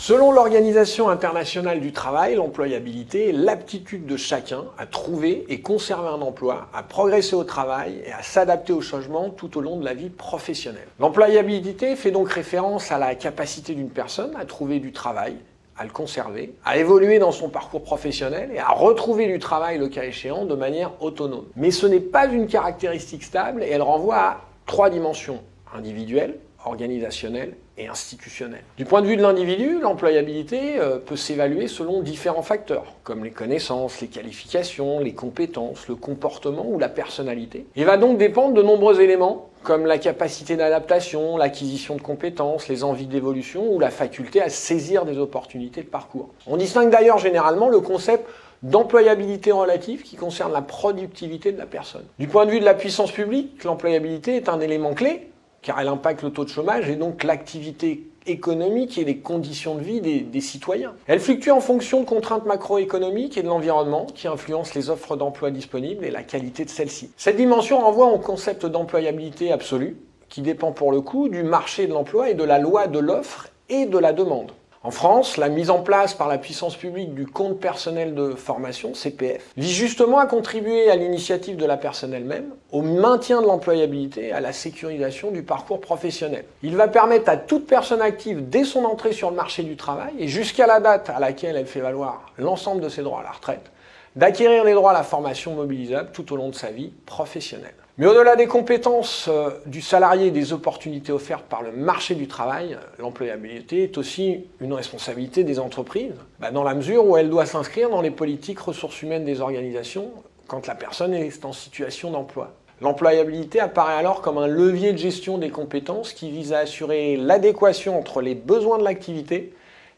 Selon l'Organisation internationale du travail, l'employabilité est l'aptitude de chacun à trouver et conserver un emploi, à progresser au travail et à s'adapter au changement tout au long de la vie professionnelle. L'employabilité fait donc référence à la capacité d'une personne à trouver du travail, à le conserver, à évoluer dans son parcours professionnel et à retrouver du travail le cas échéant de manière autonome. Mais ce n'est pas une caractéristique stable et elle renvoie à 3 dimensions: individuelle, organisationnelle et institutionnelle. Du point de vue de l'individu, l'employabilité peut s'évaluer selon différents facteurs, comme les connaissances, les qualifications, les compétences, le comportement ou la personnalité. Il va donc dépendre de nombreux éléments, comme la capacité d'adaptation, l'acquisition de compétences, les envies d'évolution ou la faculté à saisir des opportunités de parcours. On distingue d'ailleurs généralement le concept d'employabilité relative qui concerne la productivité de la personne. Du point de vue de la puissance publique, l'employabilité est un élément clé, car elle impacte le taux de chômage et donc l'activité économique et les conditions de vie des citoyens. Elle fluctue en fonction de contraintes macroéconomiques et de l'environnement qui influencent les offres d'emploi disponibles et la qualité de celles-ci. Cette dimension renvoie au concept d'employabilité absolue, qui dépend pour le coup du marché de l'emploi et de la loi de l'offre et de la demande. En France, la mise en place par la puissance publique du compte personnel de formation, CPF, vise justement à contribuer à l'initiative de la personne elle-même, au maintien de l'employabilité et à la sécurisation du parcours professionnel. Il va permettre à toute personne active, dès son entrée sur le marché du travail et jusqu'à la date à laquelle elle fait valoir l'ensemble de ses droits à la retraite, d'acquérir les droits à la formation mobilisable tout au long de sa vie professionnelle. Mais au-delà des compétences du salarié et des opportunités offertes par le marché du travail, l'employabilité est aussi une responsabilité des entreprises, dans la mesure où elle doit s'inscrire dans les politiques ressources humaines des organisations quand la personne est en situation d'emploi. L'employabilité apparaît alors comme un levier de gestion des compétences qui vise à assurer l'adéquation entre les besoins de l'activité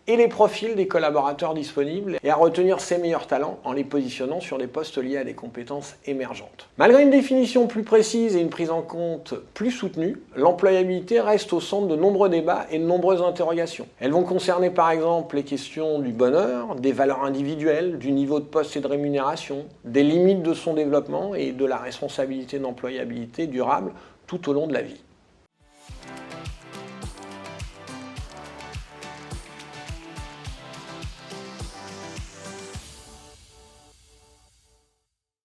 et les profils des collaborateurs disponibles et à retenir ses meilleurs talents en les positionnant sur des postes liés à des compétences émergentes. Malgré une définition plus précise et une prise en compte plus soutenue, l'employabilité reste au centre de nombreux débats et de nombreuses interrogations. Elles vont concerner par exemple les questions du bonheur, des valeurs individuelles, du niveau de poste et de rémunération, des limites de son développement et de la responsabilité d'employabilité durable tout au long de la vie.